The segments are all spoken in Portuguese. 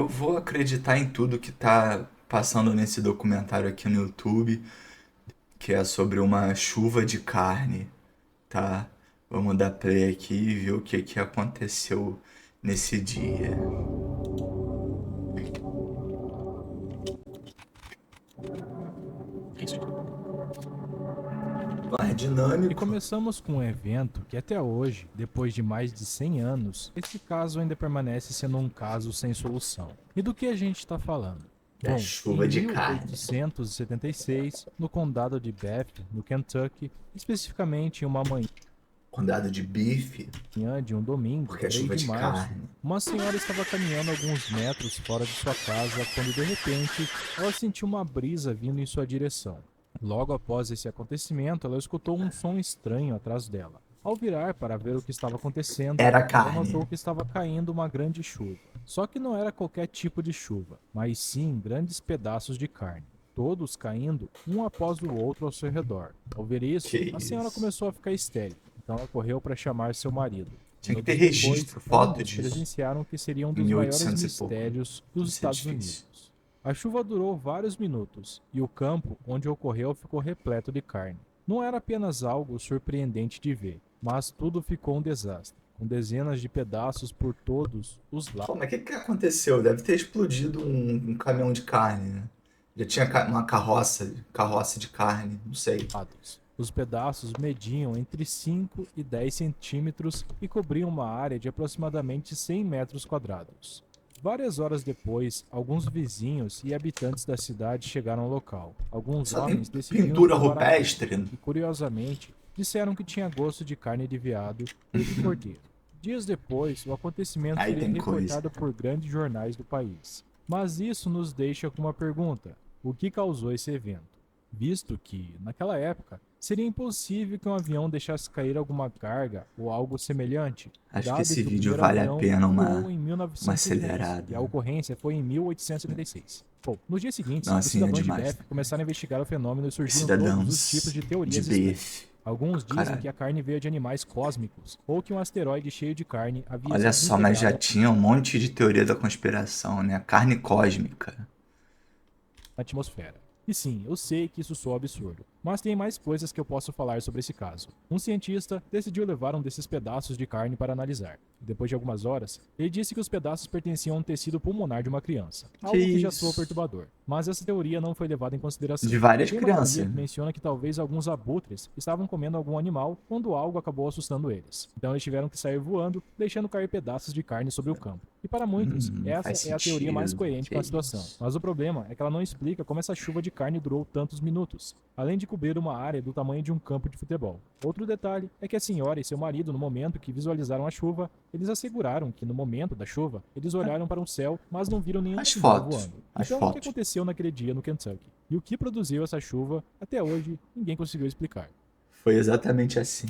eu vou acreditar em tudo que tá passando nesse documentário aqui no YouTube, que é sobre uma chuva de carne, tá? Vamos dar play aqui e ver o que que aconteceu nesse dia. É E dinâmico. começamos com um evento que até hoje, depois de mais de 100 anos, esse caso ainda permanece sendo um caso sem solução. E do que a gente está falando? Da Bom, em chuva de carne. 1876, no condado de Bath, no Kentucky, especificamente em uma manhã Condado de bife, de um domingo, porque é 3 chuva de de março, carne. uma senhora estava caminhando alguns metros fora de sua casa quando de repente ela sentiu uma brisa vindo em sua direção. Logo após esse acontecimento, ela escutou um som estranho atrás dela. Ao virar para ver o que estava acontecendo, Era ela carne. notou que estava caindo uma grande chuva. Só que não era qualquer tipo de chuva, mas sim grandes pedaços de carne, todos caindo um após o outro ao seu redor. Ao ver Que isso, a senhora isso. começou a ficar histérica, então ela correu para chamar seu marido. Tinha que ter Minutos depois, registro, foto ambos disso. presenciaram o que seria um Em dos maiores 1800 e pouco. mistérios dos Deve ser Estados difícil. Unidos. A chuva durou vários minutos e o campo onde ocorreu ficou repleto de carne. Não era apenas algo surpreendente de ver, mas tudo ficou um desastre, com dezenas de pedaços por todos os Pô, mas o que que aconteceu? Deve ter explodido um caminhão de carne, né? Já tinha uma carroça de carne, não sei. lados. Os pedaços mediam entre 5 e 10 centímetros e cobriam uma área de aproximadamente 100 metros quadrados. Várias horas depois, alguns vizinhos e habitantes da cidade chegaram ao local. Alguns Só tem homens decidiram pintura provar a carne rupestre. e, curiosamente, disseram que tinha gosto de carne de veado ou de cordeiro. Dias depois, o acontecimento Aí seria tem coisa. reportado por grandes jornais do país. Mas isso nos deixa com uma pergunta: o que causou esse evento? Visto que, naquela época, seria impossível que um avião deixasse cair alguma carga ou algo semelhante, Acho que dado esse que o vídeo primeiro vale a avião pena voou em uma 1910 e a acelerada. ocorrência foi em 1876. Bom, nos dias seguintes, Não, os assim é cidadãos de demais. Beth começaram a investigar o fenômeno e surgiram todos os tipos Cidadãos de de teorias estranhas. bife. Alguns dizem Caralho. que a carne veio de animais cósmicos ou que um asteroide cheio de carne havia se Olha só, mas já desentulhado tinha um monte de teoria da conspiração, né? Carne cósmica. na atmosfera. E sim, eu sei que isso soa absurdo, mas tem mais coisas que eu posso falar sobre esse caso. Um cientista decidiu levar um desses pedaços de carne para analisar. E depois de algumas horas, ele disse que os pedaços pertenciam a um tecido pulmonar de uma criança, Que algo que já soa isso? perturbador. Mas essa teoria não foi levada em De consideração. várias Tem uma teoria crianças. que menciona que talvez alguns abutres estavam comendo algum animal quando algo acabou assustando eles. Então eles tiveram que sair voando, deixando cair pedaços de carne sobre o campo. E para muitos, essa Faz é a teoria mais sentido. coerente Que com a situação. isso? Mas o problema é que ela não explica como essa chuva de carne durou tantos minutos, além de cobrir uma área do tamanho de um campo de futebol. Outro detalhe é que a senhora e seu marido, no momento que visualizaram a chuva, eles asseguraram que no momento da chuva, eles olharam para o céu, mas não viram nenhum As animal fotos. voando. As Então, o que fotos. aconteceu naquele dia no Kentucky? E o que produziu essa chuva, até hoje, ninguém conseguiu explicar. Foi exatamente assim.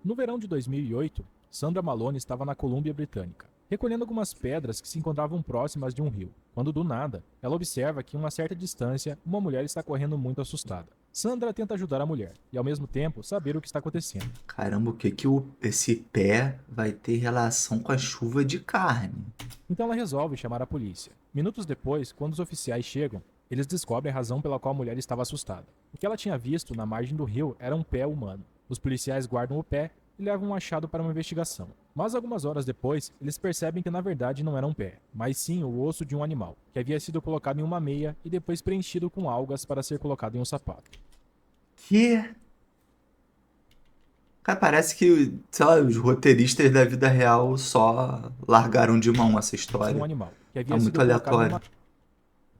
No verão de 2008, Sandra Malone estava na Colômbia Britânica, recolhendo algumas pedras que se encontravam próximas de um rio, quando do nada, ela observa que em uma certa distância, uma mulher está correndo muito assustada. Sandra tenta ajudar a mulher e, ao mesmo tempo, saber o que está acontecendo. Caramba, o que que esse pé vai ter relação com a chuva de carne? Então ela resolve chamar a polícia. Minutos depois, quando os oficiais chegam, eles descobrem a razão pela qual a mulher estava assustada. O que ela tinha visto na margem do rio era um pé humano. Os policiais guardam o pé e levam um achado para uma investigação. Mas algumas horas depois, eles percebem que na verdade não era um pé, mas sim o osso de um animal, que havia sido colocado em uma meia e depois preenchido com algas para ser colocado em um sapato. Que? Cara, parece que, sei lá, os roteiristas da vida real só largaram de mão essa Um história. animal, que Tá havia muito sido colocado em aleatório. uma.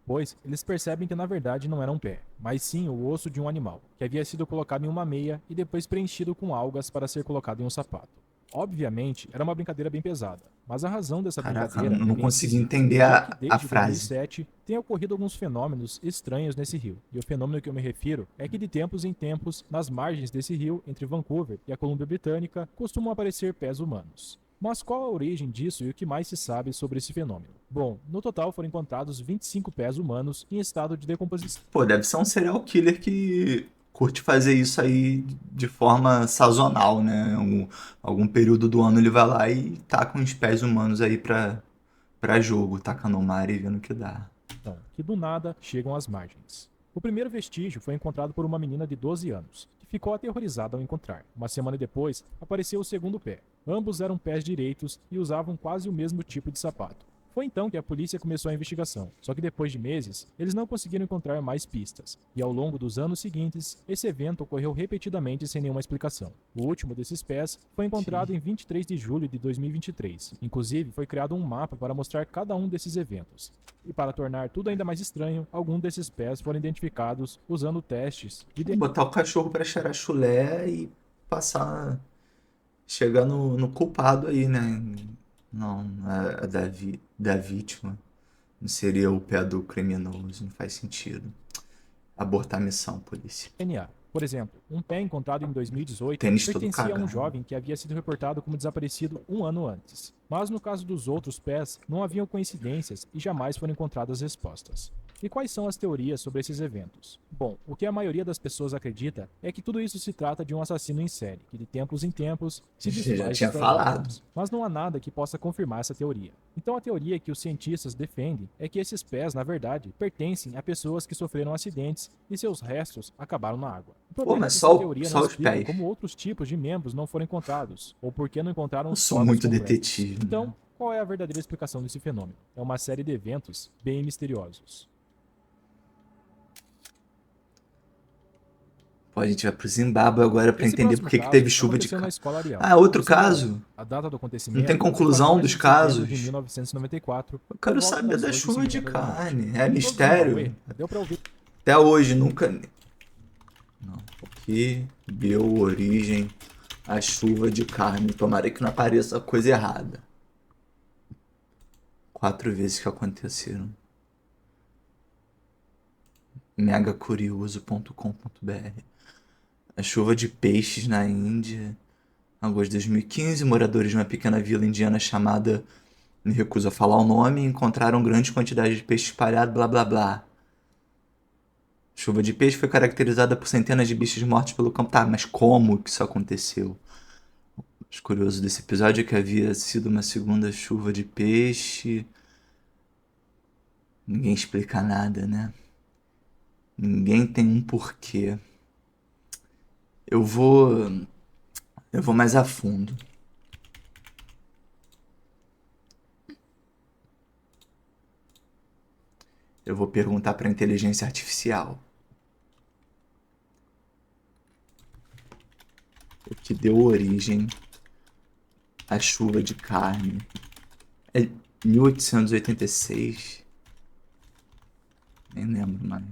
Depois, eles percebem que na verdade não era um pé, mas sim o osso de um animal, que havia sido colocado em uma meia e depois preenchido com algas para ser colocado em um sapato. Obviamente, era uma brincadeira bem pesada, mas a razão dessa Caraca, brincadeira é não bem consegui esquisita, entender já que a desde frase. 2007 tem ocorrido alguns fenômenos estranhos nesse rio, e o fenômeno que eu me refiro é que de tempos em tempos, nas margens desse rio, entre Vancouver e a Colômbia Britânica, costumam aparecer pés humanos. Mas qual a origem disso e o que mais se sabe sobre esse fenômeno? Bom, no total foram encontrados 25 pés humanos em estado de decomposição. Pô, deve ser um serial killer que curte fazer isso aí de forma sazonal, né? Algum período do ano ele vai lá e taca uns pés humanos aí pra jogo, taca no mar e vendo o que dá. que do nada chegam às margens. O primeiro vestígio foi encontrado por uma menina de 12 anos, que ficou aterrorizada ao encontrar. Uma semana depois, apareceu o segundo pé. Ambos eram pés direitos e usavam quase o mesmo tipo de sapato. Foi então que a polícia começou a investigação, só que depois de meses, eles não conseguiram encontrar mais pistas, e ao longo dos anos seguintes, esse evento ocorreu repetidamente sem nenhuma explicação. O último desses pés foi encontrado em 23 de julho de 2023. Inclusive, foi criado um mapa para mostrar cada um desses eventos. E para tornar tudo ainda mais estranho, alguns desses pés foram identificados usando testes de Botar o cachorro pra cheirar chulé e passar. Chegar no culpado aí, né? Não, da vítima. Não seria o pé do criminoso, não faz sentido. Abortar a missão, polícia. DNA. Por exemplo, um pé encontrado em 2018 Tênis todo pertencia a um cagado. jovem que havia sido reportado como desaparecido um ano antes. Mas no caso dos outros pés, não haviam coincidências e jamais foram encontradas respostas. E quais são as teorias sobre esses eventos? Bom, o que a maioria das pessoas acredita é que tudo isso se trata de um assassino em série, que de tempos em tempos se Já desfaz tinha de suas falado. vítimas. Mas não há nada que possa confirmar essa teoria. Então a teoria que os cientistas defendem é que esses pés, na verdade, pertencem a pessoas que sofreram acidentes e seus restos acabaram na água. O Pô, problema é mas que essa só, teoria não só os explica pés. como outros tipos de membros não foram encontrados, ou por que não encontraram Eu os sou corpos muito completos. detetive. Então, Né? qual é a verdadeira explicação desse fenômeno? É uma série de eventos bem misteriosos. Pô, a gente vai pro Zimbábue agora pra Esse entender por próximo que caso teve chuva de aconteceu na Escola Arial, Ah, outro no Zimbábue. caso? A data do Não acontecimento tem foi conclusão 14 dos de setembro de casos? 1994, Eu por quero volta saber das da chuva de 8h50 da noite. carne. É Em todo mistério? Zimbábue, deu pra ouvir. Até hoje nunca. Não. O que deu origem à chuva de carne? Tomara que não apareça coisa errada. 4 vezes que aconteceram. megacurioso.com.br. A chuva de peixes na Índia. Agosto de 2015, moradores de uma pequena vila indiana chamada, me recuso a falar o nome, encontraram grande quantidade de peixe espalhado, blá blá blá. Chuva de peixe foi caracterizada por centenas de bichos mortos pelo campo. Tá, mas como que isso aconteceu? O curioso desse episódio é que havia sido uma segunda chuva de peixe. Ninguém explica nada, né? Ninguém tem um porquê. Eu vou. Eu vou mais a fundo. Eu vou perguntar para a inteligência artificial. O que deu origem à chuva de carne? É 1886? Nem lembro mais.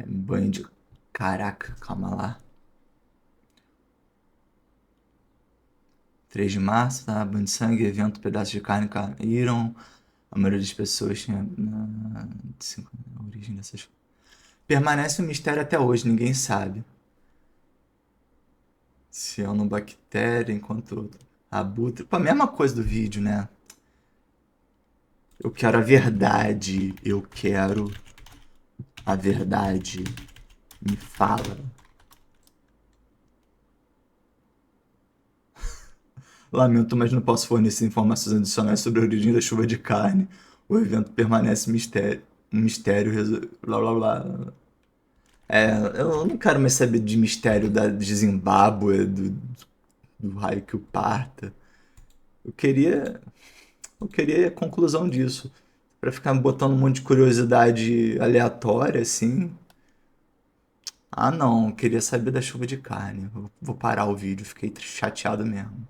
Banho de. Caraca, calma lá. 3 de março, tá? Banho de sangue, evento, pedaços de carne caíram. A maioria das pessoas tinha. A origem dessas. Permanece um mistério até hoje, ninguém sabe. Cianobactéria, enquanto abutre. Pô, a mesma coisa do vídeo, né? Eu quero a verdade. Eu quero a verdade. Me fala. Lamento, mas não posso fornecer informações adicionais sobre a origem da chuva de carne. O evento permanece um mistério. Blá blá blá. Eu não quero mais saber de mistério de Zimbábue, do raio que o parta. Eu queria, eu queria a conclusão disso. Pra ficar botando um monte de curiosidade aleatória, assim. Ah, não, eu queria saber da chuva de carne. Vou parar o vídeo, fiquei chateado mesmo.